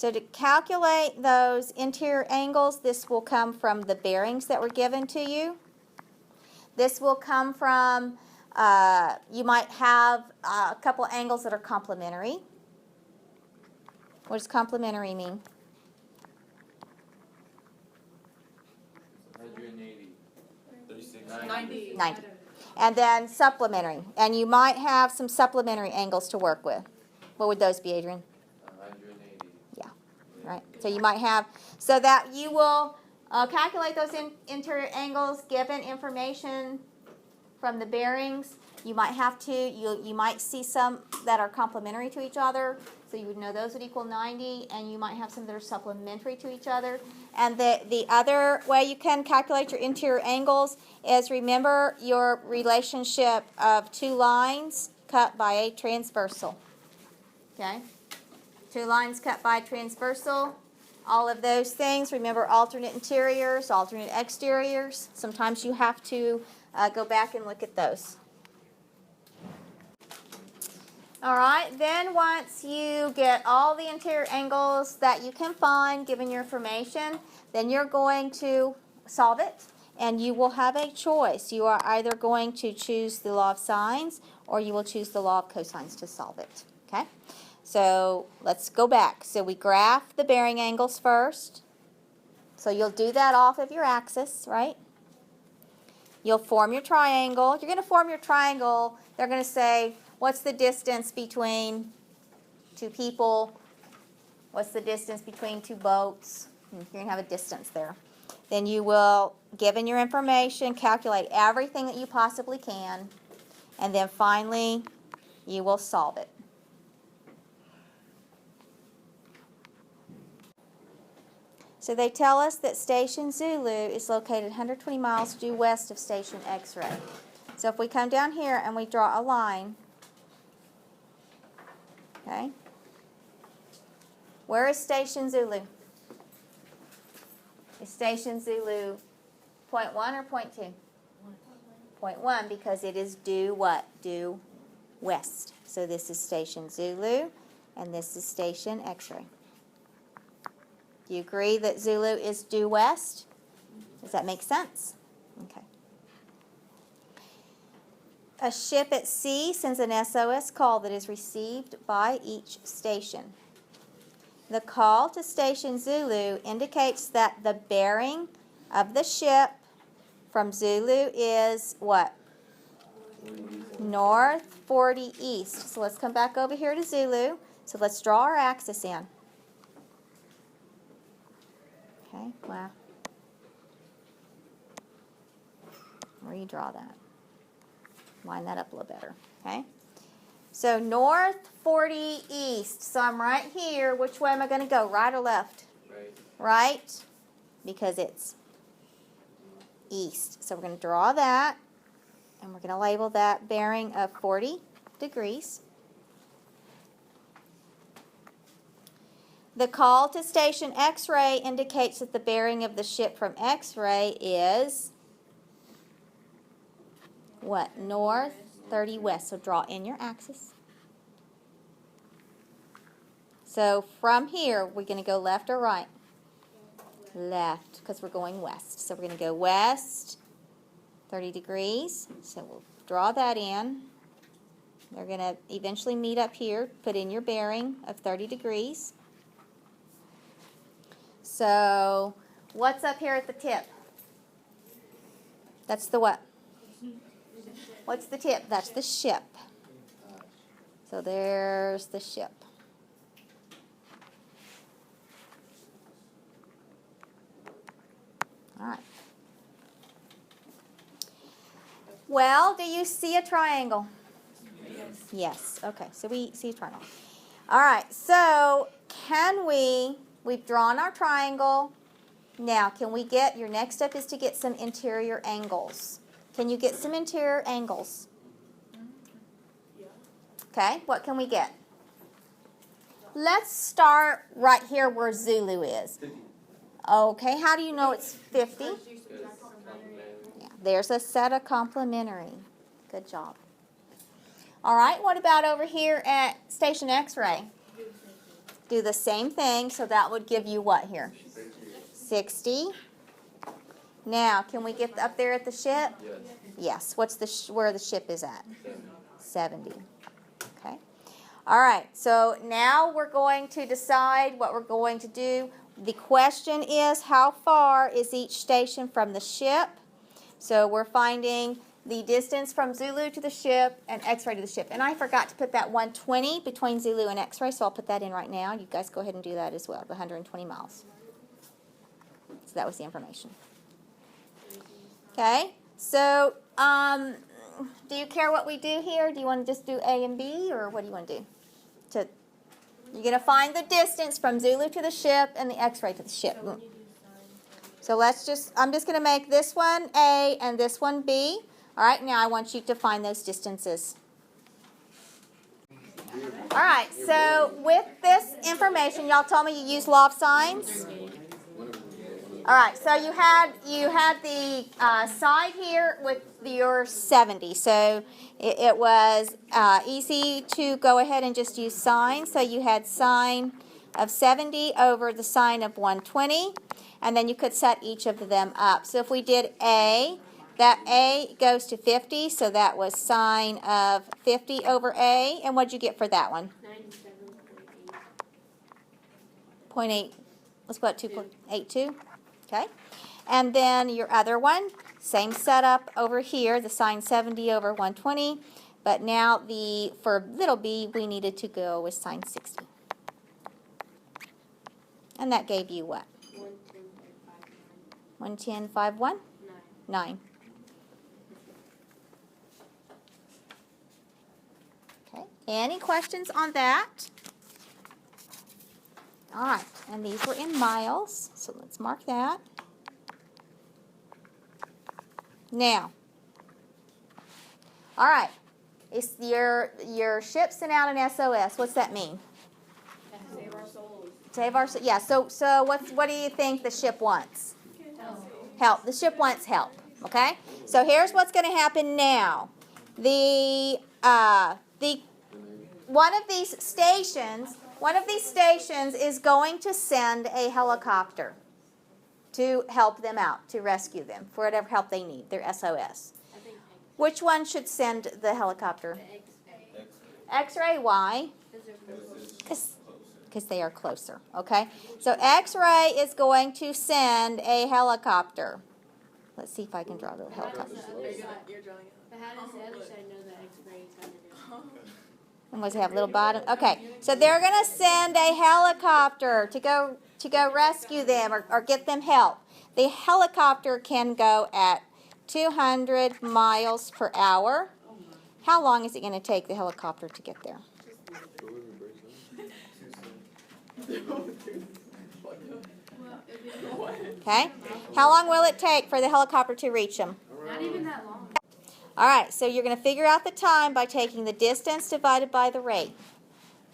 So to calculate those interior angles, this will come from the bearings that were given to you. This will come from, you might have a couple angles that are complementary. What does complementary mean? 180. 36. 90. 90. And then supplementary. And you might have some supplementary angles to work with. What would those be, Adrian? 180. Yeah, right. So you might have, so that you will calculate those interior angles given information from the bearings. You might have to, you might see some that are complementary to each other. So you would know those would equal 90, and you might have some that are supplementary to each other. And the other way you can calculate your interior angles is, remember your relationship of two lines cut by a transversal. Okay? Two lines cut by transversal. All of those things. Remember alternate interiors, alternate exteriors. Sometimes you have to go back and look at those. All right, then once you get all the interior angles that you can find given your information, then you're going to solve it, and you will have a choice. You are either going to choose the law of sines, or you will choose the law of cosines to solve it. Okay? So let's go back. So we graph the bearing angles first. So you'll do that off of your axis, right? You'll form your triangle. You're going to form your triangle. They're going to say, what's the distance between two people? What's the distance between two boats? You're going to have a distance there. Then you will, given your information, calculate everything that you possibly can. And then finally, you will solve it. So they tell us that Station Zulu is located 120 miles due west of Station X-Ray. So if we come down here and we draw a line, okay, where is Station Zulu? Is Station Zulu point 1 or point 2? Point 1, because it is due what? Due west. So this is Station Zulu, and this is Station X-Ray. Do you agree that Zulu is due west? Does that make sense? Okay. A ship at sea sends an SOS call that is received by each station. The call to Station Zulu indicates that the bearing of the ship from Zulu is what? North 40 east. So let's come back over here to Zulu. So let's draw our axis in. Okay, wow. Redraw that. Line that up a little better, okay? So north 40 east. So I'm right here. Which way am I going to go, right or left? Right. Right, because it's east. So we're going to draw that, and we're going to label that bearing of 40 degrees. The call to Station X-Ray indicates that the bearing of the ship from X-Ray is what? North 30 west. So draw in your axis. So from here, we're going to go left or right? Left, because we're going west. So we're going to go west 30 degrees. So we'll draw that in. They're going to eventually meet up here. Put in your bearing of 30 degrees. So what's up here at the tip? That's the what? What's the tip? That's the ship. So there's the ship. All right. Well, do you see a triangle? Yes. Yes. Okay, so we see a triangle. All right, so we've drawn our triangle. Now, can we get, your next step is to get some interior angles. Can you get some interior angles? Yeah. Okay, what can we get? Let's start right here where Zulu is. 50. Okay, how do you know it's 50? First you subtract complementary. Yeah, there's a set of complementary. Good job. All right, what about over here at Station X-Ray? do the same thing, so that would give you what here? 60. Now, can we get up there at the ship? Yes. Yes. What's the where the ship is at? 70. Okay. All right. So now we're going to decide what we're going to do. The question is, how far is each station from the ship? So we're finding the distance from Zulu to the ship and X-ray to the ship. And I forgot to put that 120 between Zulu and X-ray, so I'll put that in right now. You guys go ahead and do that as well, the 120 miles. So that was the information. Okay, so do you care what we do here? Do you want to just do A and B, or what do you want to do? You're going to find the distance from Zulu to the ship and the X-ray to the ship. So I'm just going to make this one A and this one B. All right, now I want you to find those distances. All right, so with this information, y'all told me you use law of sines. All right, so you had the side here with your 70. So it was easy to go ahead and just use sine. So you had sine of 70 over the sine of 120. And then you could set each of them up. So if we did A, that A goes to 50. So that was sine of 50 over A. And what did you get for that one? 97.8. Let's go at 2.82. Okay. And then your other one, same setup over here, the sine 70 over 120. But now for little b, we needed to go with sine 60. And that gave you what? 110.51? 9. Okay. Any questions on that? All right, and these were in miles, so let's mark that. Now, all right, it's your ship sent out an SOS. What's that mean? Save our souls. Save our yeah. So what do you think the ship wants? Help. The ship wants help. Okay. So here's what's going to happen now. One of these stations is going to send a helicopter to help them out, to rescue them, for whatever help they need, their SOS. Which one should send the helicopter? X-ray. Why? Because they are closer, okay? So X-ray is going to send a helicopter. Let's see if I can draw the helicopter. You're drawing it. But how does the other side know that X-ray is under there? And was it have little bottom? Okay, so they're going to send a helicopter to go rescue them or get them help. The helicopter can go at 200 miles per hour. How long is it going to take the helicopter to get there? Okay, how long will it take for the helicopter to reach them? Not even that long. All right, so you're going to figure out the time by taking the distance divided by the rate.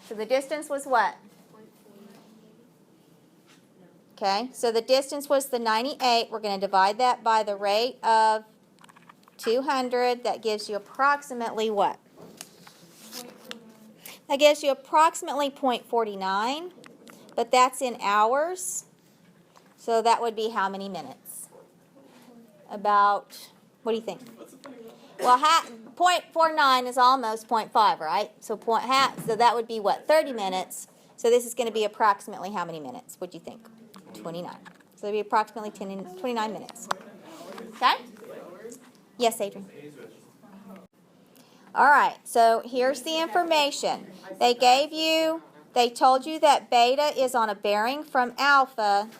So the distance was what? Okay, so the distance was the 98. We're going to divide that by the rate of 200. That gives you approximately what? That gives you approximately 0.49, but that's in hours. So that would be how many minutes? About, what do you think? Well, 0.49 is almost 0.5, right? So so that would be what, 30 minutes. So this is going to be approximately how many minutes? What do you think? 29. So it'll be approximately 29 minutes. Okay? Yes, Adrian. All right, so here's the information. They told you that beta is on a bearing from alpha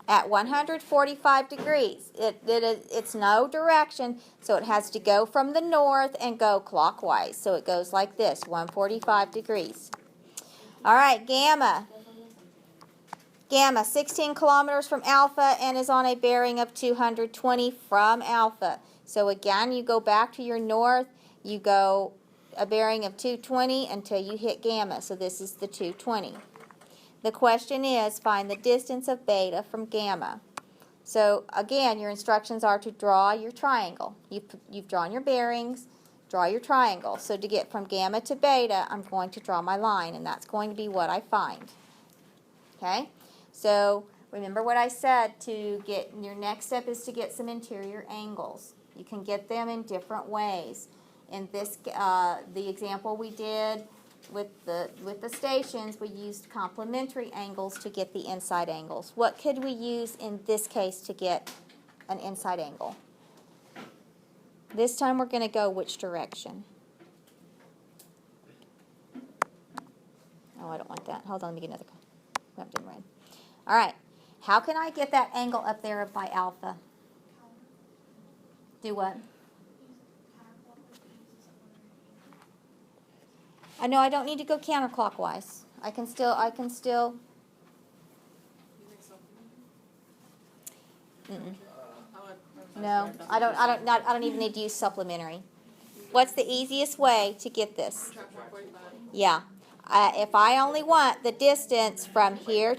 at 145 degrees. It's no direction, so it has to go from the north and go clockwise. So it goes like this, 145 degrees. All right, gamma. Gamma, 16 kilometers from alpha and is on a bearing of 220 from alpha. So again, you go back to your north, you go a bearing of 220 until you hit gamma. So this is the 220. The question is, find the distance of beta from gamma. So again, your instructions are to draw your triangle. You've drawn your bearings, draw your triangle. So to get from gamma to beta, I'm going to draw my line, and that's going to be what I find. Okay? So remember what I said, to get, your next step is to get some interior angles. You can get them in different ways. In this, the example we did with the stations, we used complementary angles to get the inside angles. What could we use in this case to get an inside angle? This time we're going to go which direction? Oh, I don't want that. Hold on, let me get another color. That didn't red. All right. How can I get that angle up there by alpha? Do what? I know I don't need to go counterclockwise. I can still. No, I don't even need to use supplementary. What's the easiest way to get this? Yeah. If I only want the distance from here,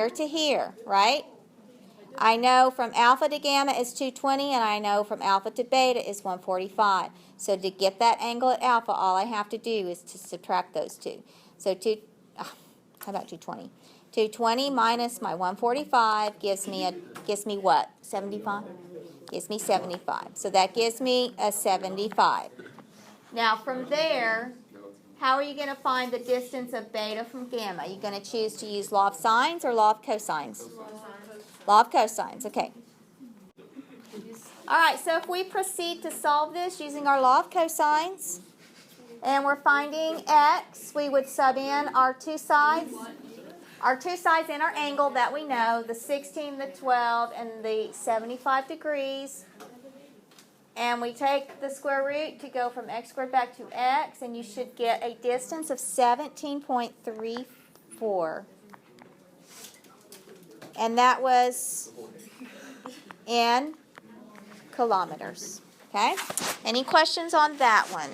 to here, right? I know from alpha to gamma is 220, and I know from alpha to beta is 145. So to get that angle at alpha, all I have to do is to subtract those two. So how about 220? 220 minus my 145 gives me what? 75? Gives me 75. So that gives me a 75. Now from there, how are you going to find the distance of beta from gamma? Are you going to choose to use law of sines or law of cosines? Law of cosines, okay. All right, so if we proceed to solve this using our law of cosines, and we're finding x, we would sub in our two sides. Our two sides in our angle that we know, the 16, the 12, and the 75 degrees. And we take the square root to go from x squared back to x, and you should get a distance of 17.34. And that was in kilometers. Okay? Any questions on that one?